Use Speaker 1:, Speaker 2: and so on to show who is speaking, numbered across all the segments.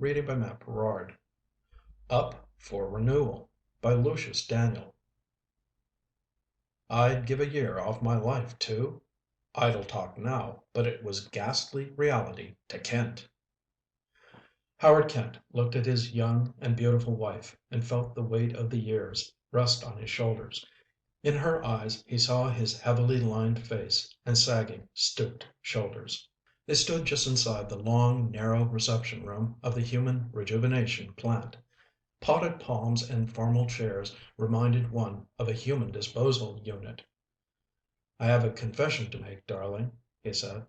Speaker 1: Reading by Matt Perard. Up for Renewal by Lucius Daniel. I'd give a year off my life, too. Idle talk now, but it was ghastly reality to Kent. Howard Kent looked at his young and beautiful wife and felt the weight of the years rest on his shoulders. In her eyes he saw his heavily lined face and sagging, stooped shoulders. They stood just inside the long, narrow reception room of the Human Rejuvenation Plant. Potted palms and formal chairs reminded one of a human disposal unit. "I have a confession to make, darling," he said.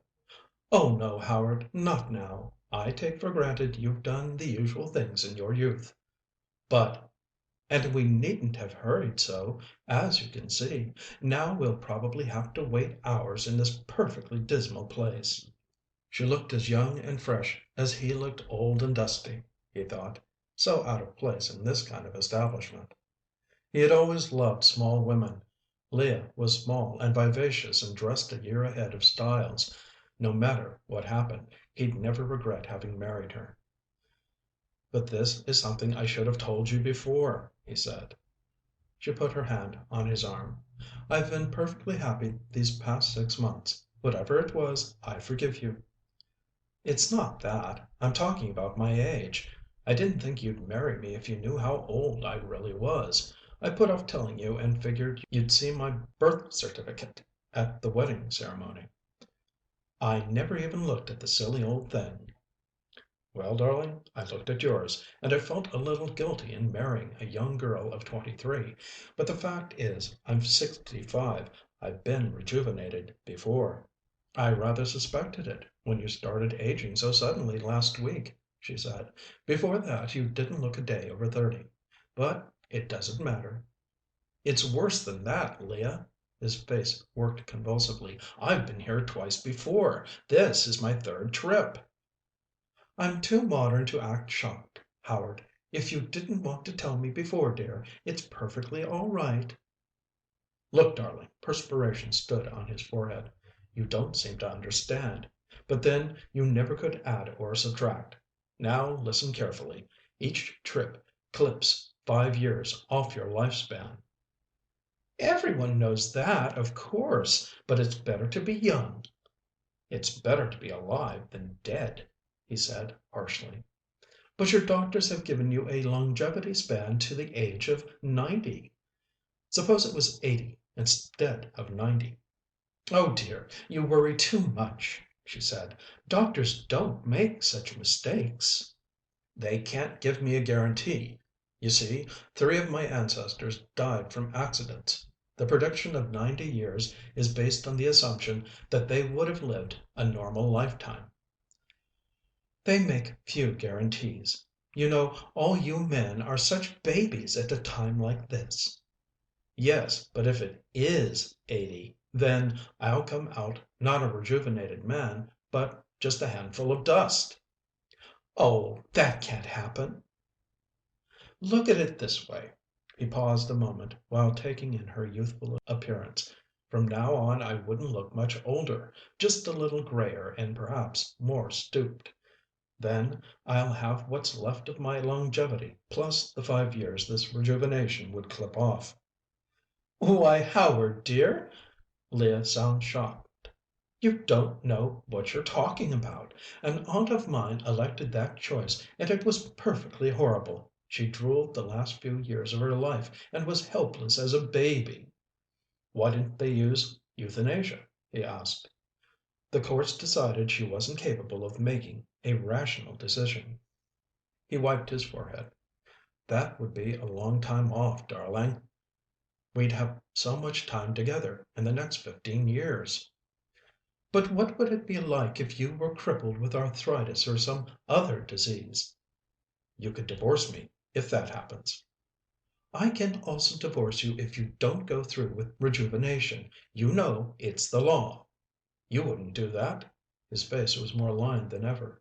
Speaker 1: "Oh, no, Howard, not now. I take for granted you've done the usual things in your youth." "But and we needn't have hurried so, as you can see. Now we'll probably have to wait hours in this perfectly dismal place." She looked as young and fresh as he looked old and dusty, he thought, so out of place in this kind of establishment. He had always loved small women. Leah was small and vivacious and dressed a year ahead of styles. No matter what happened, he'd never regret having married her. "But this is something I should have told you before," he said. She put her hand on his arm. "I've been perfectly happy these past 6 months. Whatever it was, I forgive you." "It's not that. I'm talking about my age. I didn't think you'd marry me if you knew how old I really was. I put off telling you and figured you'd see my birth certificate at the wedding ceremony." "I never even looked at the silly old thing." "Well, darling, I looked at yours, and I felt a little guilty in marrying a young girl of 23. But the fact is, I'm 65. I've been rejuvenated before." "I rather suspected it, when you started aging so suddenly last week," she said. "Before that you didn't look a day over 30. But it doesn't matter." "It's worse than that, Leah." His face worked convulsively. "I've been here twice before. This is my third trip." "I'm too modern to act shocked, Howard. If you didn't want to tell me before, dear, it's perfectly all right." "Look, darling," perspiration stood on his forehead. "You don't seem to understand. But then you never could add or subtract. Now listen carefully. Each trip clips 5 years off your lifespan." "Everyone knows that, of course. But it's better to be young." "It's better to be alive than dead," he said harshly. "But your doctors have given you a longevity span to the age of 90. Suppose it was 80 instead of 90." "Oh, dear, you worry too much," she said. "Doctors don't make such mistakes." "They can't give me a guarantee. You see, 3 of my ancestors died from accidents. The prediction of 90 years is based on the assumption that they would have lived a normal lifetime." "They make few guarantees. You know, all you men are such babies at a time like this." "Yes, but if it is 80, then I'll come out not a rejuvenated man, but just a handful of dust." "Oh, that can't happen." "Look at it this way." He paused a moment while taking in her youthful appearance. "From now on I wouldn't look much older, just a little grayer and perhaps more stooped. Then I'll have what's left of my longevity, plus the 5 years this rejuvenation would clip off." "Why, Howard, dear!" Leah sounds shocked. "You don't know what you're talking about. An aunt of mine elected that choice, and it was perfectly horrible. She drooled the last few years of her life and was helpless as a baby." "Why didn't they use euthanasia?" he asked. "The courts decided she wasn't capable of making a rational decision." He wiped his forehead. "That would be a long time off, darling. We'd have so much time together in the next 15 years." "But what would it be like if you were crippled with arthritis or some other disease?" "You could divorce me if that happens." "I can also divorce you if you don't go through with rejuvenation. You know it's the law." "You wouldn't do that?" His face was more lined than ever.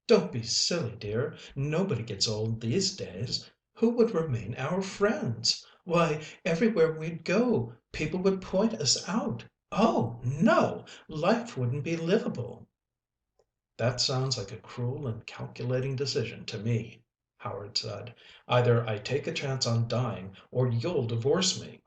Speaker 1: "Don't be silly, dear. Nobody gets old these days. Who would remain our friends? Why, everywhere we'd go, people would point us out. Oh, no! Life wouldn't be livable." That sounds like a cruel and calculating decision to me, Howard said. Either I take a chance on dying, or you'll divorce me.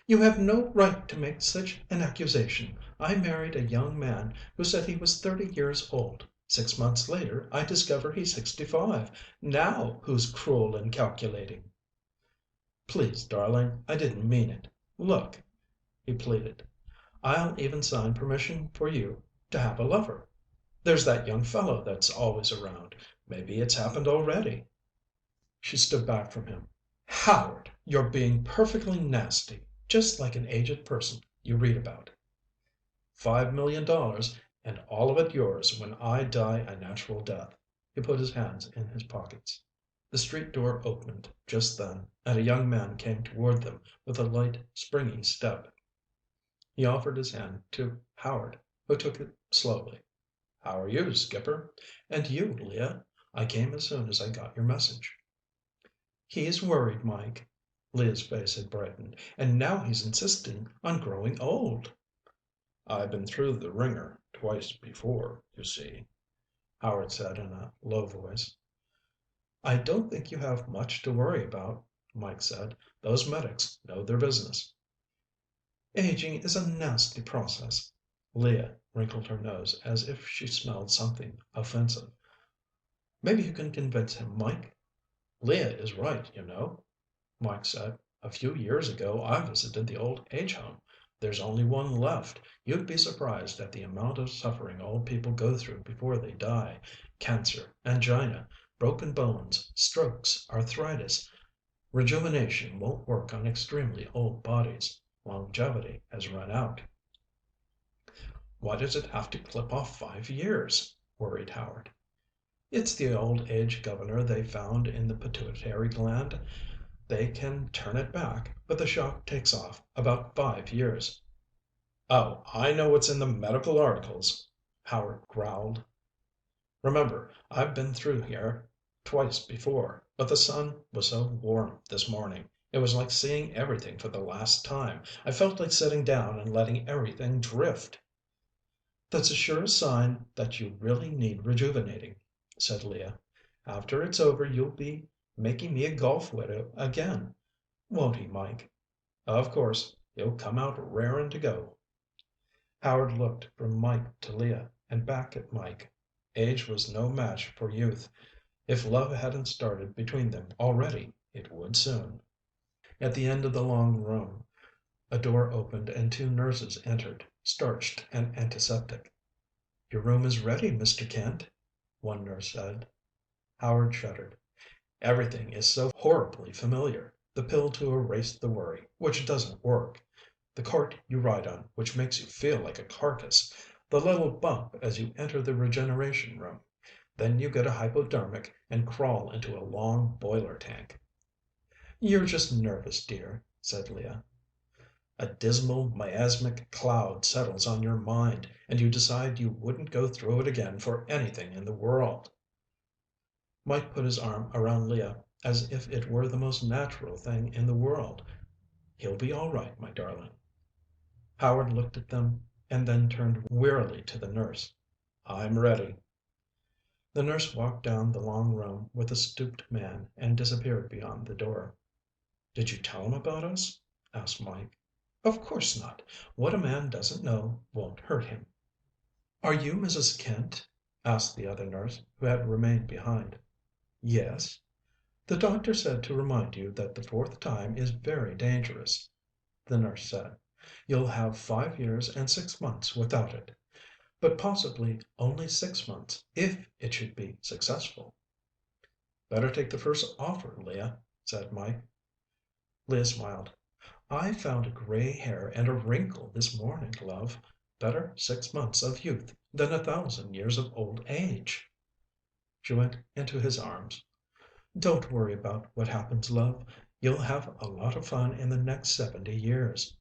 Speaker 1: You have no right to make such an accusation. I married a young man who said he was 30 years old. 6 months later, I discover he's 65. Now, who's cruel and calculating? Please, darling, I didn't mean it. Look, he pleaded. I'll even sign permission for you to have a lover. There's that young fellow that's always around. Maybe it's happened already. She stood back from him. Howard, you're being perfectly nasty, just like an aged person you read about. $5 million, and all of it yours when I die a natural death. He put his hands in his pockets. The street door opened just then, and a young man came toward them with a light, springy step. He offered his hand to Howard, who took it slowly. How are you, Skipper? And you, Leah? I came as soon as I got your message. He's worried, Mike. Leah's face had brightened. And now he's insisting on growing old. I've been through the ringer twice before, you see, Howard said in a low voice. I don't think you have much to worry about, Mike said. Those medics know their business. Aging is a nasty process. Leah wrinkled her nose as if she smelled something offensive. Maybe you can convince him, Mike. Leah is right, you know, Mike said. A few years ago I visited the old age home. There's only one left. You'd be surprised at the amount of suffering old people go through before they die. Cancer, angina, broken bones, strokes, arthritis. Rejuvenation won't work on extremely old bodies. Longevity has run out. Why does it have to clip off 5 years? Worried Howard. It's the old age governor they found in the pituitary gland. They can turn it back, but the shock takes off about 5 years. Oh, I know what's in the medical articles, Howard growled. Remember, I've been through here twice before, but the sun was so warm this morning. It was like seeing everything for the last time. I felt like sitting down and letting everything drift. That's a sure sign that you really need rejuvenating, said Leah. After it's over, you'll be making me a golf widow again. Won't he, Mike? Of course, he'll come out raring to go. Howard looked from Mike to Leah and back at Mike. Age was no match for youth. If love hadn't started between them already, it would soon. At the end of the long room, a door opened and two nurses entered, starched and antiseptic. Your room is ready, Mr. Kent, one nurse said. Howard shuddered. Everything is so horribly familiar. The pill to erase the worry, which doesn't work. The cart you ride on, which makes you feel like a carcass. The little bump as you enter the regeneration room. Then you get a hypodermic and crawl into a long boiler tank. You're just nervous, dear, said Leah. A dismal miasmic cloud settles on your mind, and you decide you wouldn't go through it again for anything in the world. Mike put his arm around Leah as if it were the most natural thing in the world. He'll be all right, my darling. Howard looked at them and then turned wearily to the nurse. I'm ready. The nurse walked down the long room with the stooped man and disappeared beyond the door. Did you tell him about us? Asked Mike. Of course not. What a man doesn't know won't hurt him. Are you Mrs. Kent? Asked the other nurse, who had remained behind. Yes. The doctor said to remind you that the fourth time is very dangerous, the nurse said. You'll have 5 years and 6 months without it. But possibly only 6 months if it should be successful. Better take the first offer, Leah, said Mike. Leah smiled. I found a gray hair and a wrinkle this morning, love. Better 6 months of youth than 1,000 years of old age. She went into his arms. Don't worry about what happens, love. You'll have a lot of fun in the next 70 years.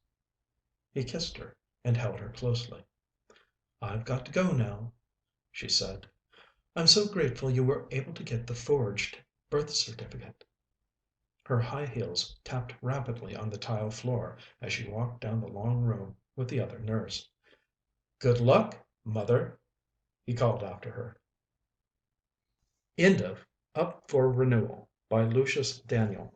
Speaker 1: He kissed her and held her closely. I've got to go now, she said. I'm so grateful you were able to get the forged birth certificate. Her high heels tapped rapidly on the tile floor as she walked down the long room with the other nurse. Good luck, mother. he called after her. End of Up for Renewal by Lucius Daniel.